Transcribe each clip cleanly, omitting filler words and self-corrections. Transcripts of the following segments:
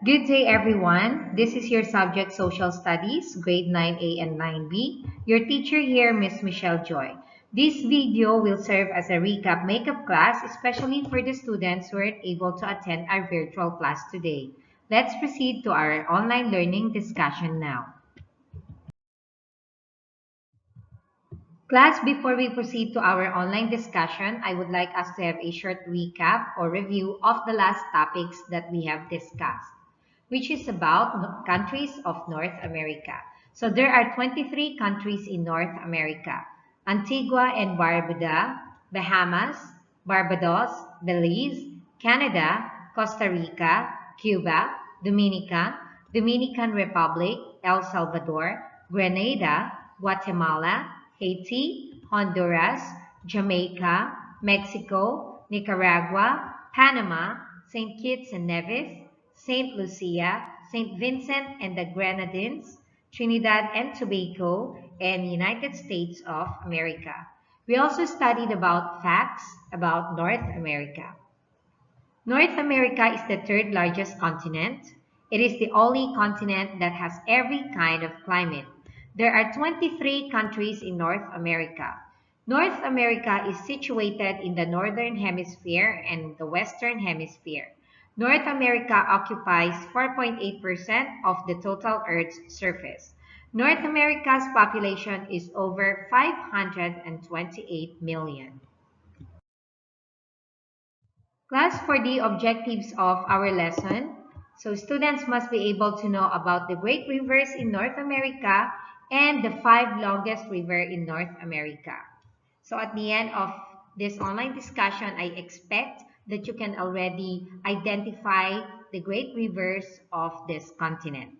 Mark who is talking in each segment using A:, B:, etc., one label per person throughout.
A: Good day, everyone. This is your subject Social Studies, grade 9A and 9B. Your teacher here, Miss Michelle Joy. This video will serve as a recap makeup class, especially for the students who weren't able to attend our virtual class today. Let's proceed to our online learning discussion now. Class, before we proceed to our online discussion, I would like us to have a short recap or review of the last topics that we have discussed, which is about countries of North America. So there are 23 countries in North America: Antigua and Barbuda, Bahamas, Barbados, Belize, Canada, Costa Rica, Cuba, Dominica, Dominican Republic, El Salvador, Grenada, Guatemala, Haiti, Honduras, Jamaica, Mexico, Nicaragua, Panama, St. Kitts and Nevis, St. Lucia, St. Vincent and the Grenadines, Trinidad and Tobago, and United States of America. We also studied about facts about North America. North America is the third largest continent. It is the only continent that has every kind of climate. There are 23 countries in North America. North America is situated in the northern hemisphere and the western hemisphere. North America occupies 4.8% of the total Earth's surface. North America's population is over 528 million. Class, for the objectives of our lesson, so students must be able to know about the great rivers in North America and the five longest river in North America. So at the end of this online discussion, I expect that you can already identify the great rivers of this continent.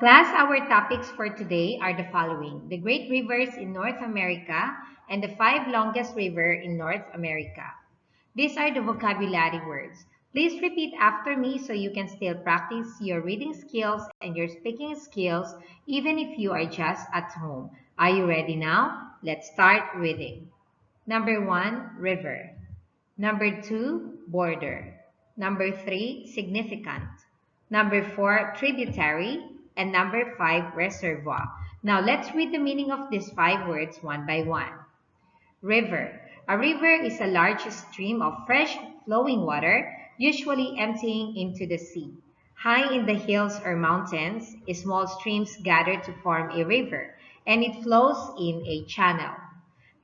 A: Class, our topics for today are the following: the great rivers in North America and the five longest river in North America. These are the vocabulary words. Please repeat after me so you can still practice your reading skills and your speaking skills even if you are just at home. Are you ready now? Let's start reading. Number 1, river. Number 2, border. Number 3, significant. Number 4, tributary. And number 5, reservoir. Now let's read the meaning of these 5 words one by one. River. A river is a large stream of fresh flowing water, usually emptying into the sea. High in the hills or mountains, small streams gather to form a river, and it flows in a channel.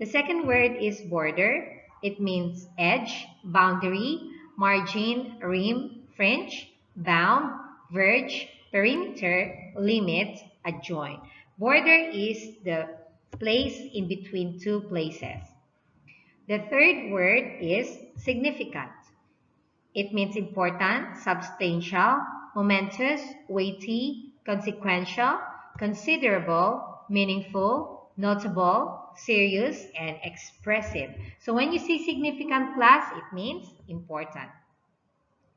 A: The second word is border. It means edge, boundary, margin, rim, fringe, bound, verge, perimeter, limit, adjoin. Border is the place in between two places. The third word is significant. It means important, substantial, momentous, weighty, consequential, considerable, meaningful, notable, serious, and expressive. So when you see significant, class, it means important.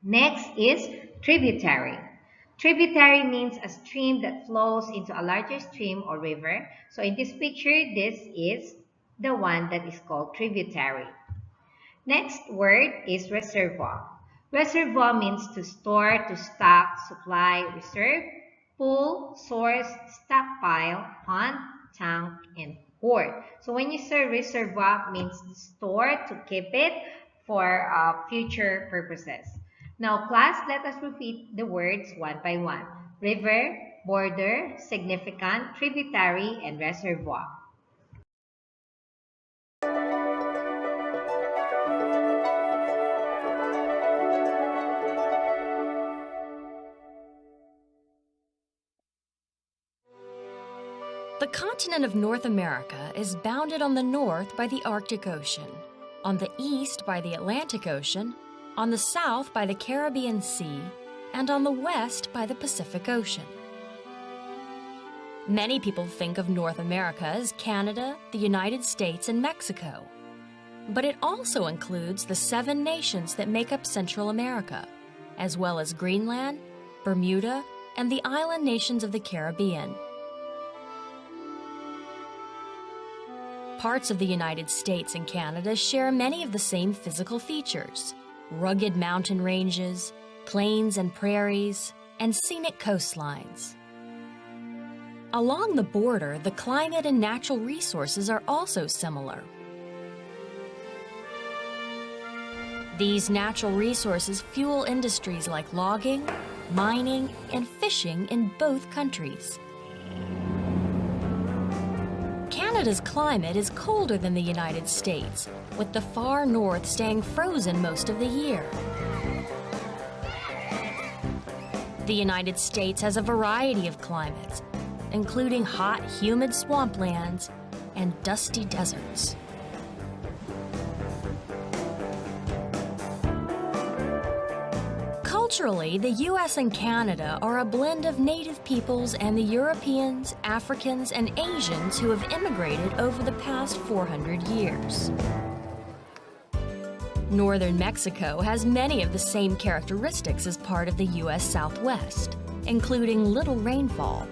A: Next is tributary. Tributary means a stream that flows into a larger stream or river. So in this picture, this is the one that is called tributary. Next word is reservoir. Reservoir means to store, to stock, supply, reserve, pool, source, stockpile, pond, tank, and hoard. So when you say reservoir, means to store, to keep it for future purposes. Now class, let us repeat the words one by one. River, border, significant, tributary, and reservoir.
B: The continent of North America is bounded on the north by the Arctic Ocean, on the east by the Atlantic Ocean, on the south by the Caribbean Sea, and on the west by the Pacific Ocean. Many people think of North America as Canada, the United States, and Mexico. But it also includes the 7 nations that make up Central America, as well as Greenland, Bermuda, and the island nations of the Caribbean. parts of the United States and Canada share many of the same physical features: rugged mountain ranges, plains and prairies, and scenic coastlines. Along the border, the climate and natural resources are also similar. These natural resources fuel industries like logging, mining, and fishing in both countries. Canada's climate is colder than the United States, with the far north staying frozen most of the year. The United States has a variety of climates, including hot, humid swamplands and dusty deserts. Culturally, the U.S. and Canada are a blend of native peoples and the Europeans, Africans, and Asians who have immigrated over the past 400 years. Northern Mexico has many of the same characteristics as part of the U.S. Southwest, including little rainfall.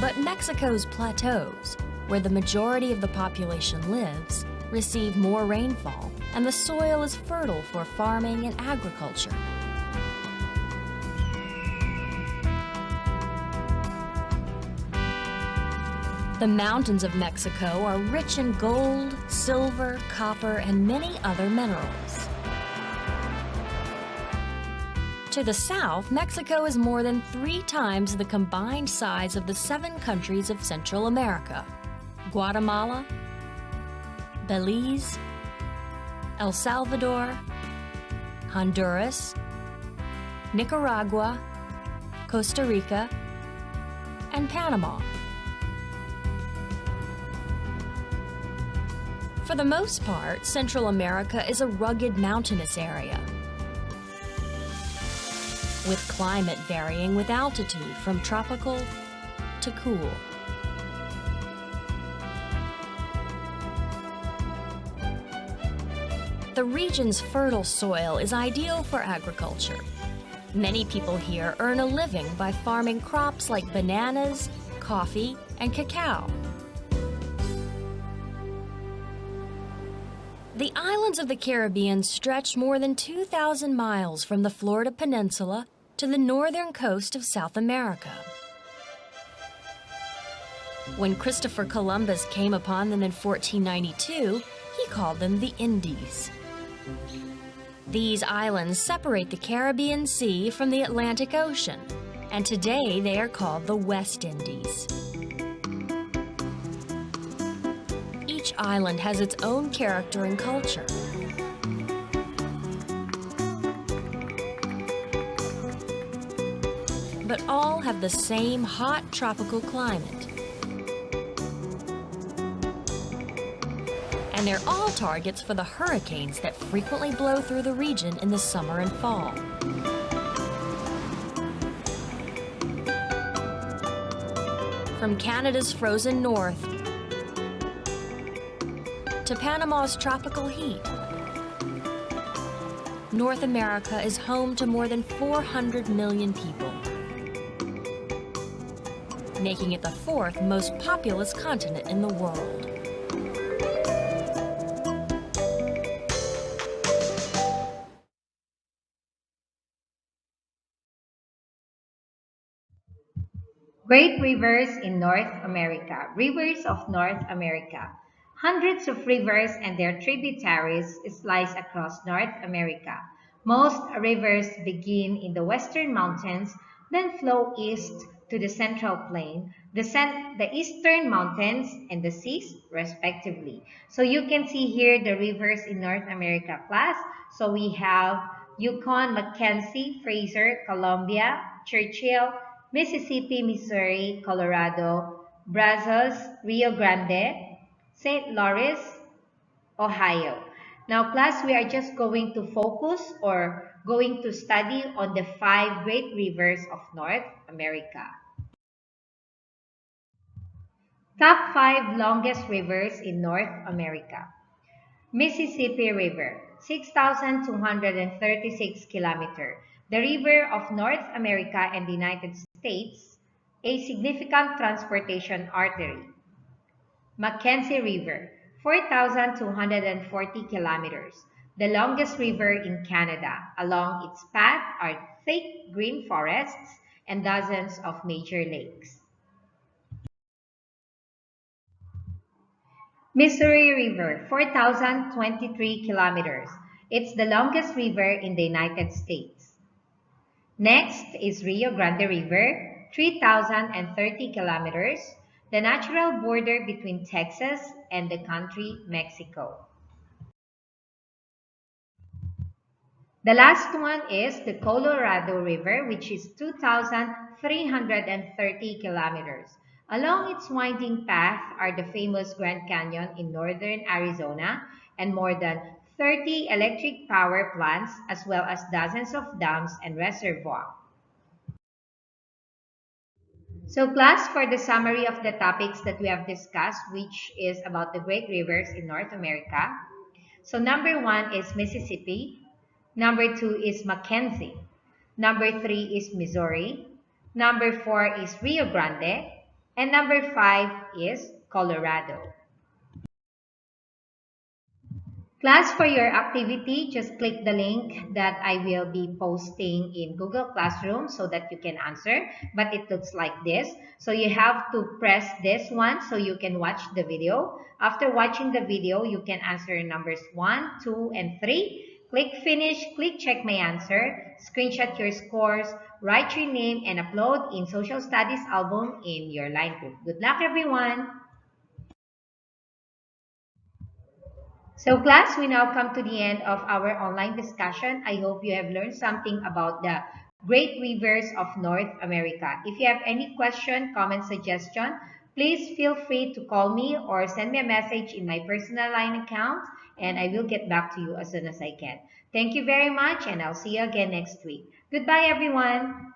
B: But Mexico's plateaus, where the majority of the population lives, receive more rainfall, and the soil is fertile for farming and agriculture. The mountains of Mexico are rich in gold, silver, copper, and many other minerals. To the south, Mexico is more than 3 times the combined size of the 7 countries of Central America: Guatemala, Belize, El Salvador, Honduras, Nicaragua, Costa Rica, and Panama. For the most part, Central America is a rugged mountainous area, with climate varying with altitude from tropical to cool. The region's fertile soil is ideal for agriculture. Many people here earn a living by farming crops like bananas, coffee, and cacao. The islands of the Caribbean stretch more than 2,000 miles from the Florida Peninsula to the northern coast of South America. When Christopher Columbus came upon them in 1492, he called them the Indies. These islands separate the Caribbean Sea from the Atlantic Ocean, and today they are called the West Indies. Each island has its own character and culture. But all have the same hot tropical climate. And they're all targets for the hurricanes that frequently blow through the region in the summer and fall. From Canada's frozen north to Panama's tropical heat, North America is home to more than 400 million people, making it the 4th most populous continent in the world.
A: Great rivers in North America. Rivers of North America. Hundreds of rivers and their tributaries slice across North America. Most rivers begin in the western mountains, then flow east to the central plain, the eastern mountains, and the seas, respectively. So you can see here the rivers in North America, class. So we have Yukon, Mackenzie, Fraser, Columbia, Churchill, Mississippi, Missouri, Colorado, Brazos, Rio Grande, St. Louis, Ohio. Now, class, we are just going to focus or going to study on the 5 great rivers of North America. Top 5 longest rivers in North America. Mississippi River, 6,236 kilometers. The river of North America and the United States, a significant transportation artery. Mackenzie River, 4,240 kilometers, the longest river in Canada. Along its path are thick green forests and dozens of major lakes. Missouri River, 4,023 kilometers. It's the longest river in the United States. Next is Rio Grande River, 3,030 kilometers, the natural border between Texas and the country Mexico. The last one is the Colorado River, which is 2,330 kilometers. Along its winding path are the famous Grand Canyon in northern Arizona and more than 30 electric power plants, as well as dozens of dams and reservoirs. So class, for the summary of the topics that we have discussed, which is about the great rivers in North America. So number one is Mississippi. Number two is Mackenzie. Number three is Missouri. Number four is Rio Grande. And number five is Colorado. Class, for your activity, just click the link that I will be posting in Google Classroom so that you can answer. But it looks like this. So you have to press this one so you can watch the video. After watching the video, you can answer numbers 1, 2, and 3. Click finish, click check my answer, screenshot your scores, write your name, and upload in Social Studies album in your line group. Good luck, everyone! So class, we now come to the end of our online discussion. I hope you have learned something about the great rivers of North America. If you have any question, comment, suggestion, please feel free to call me or send me a message in my personal line account and I will get back to you as soon as I can. Thank you very much and I'll see you again next week. Goodbye, everyone.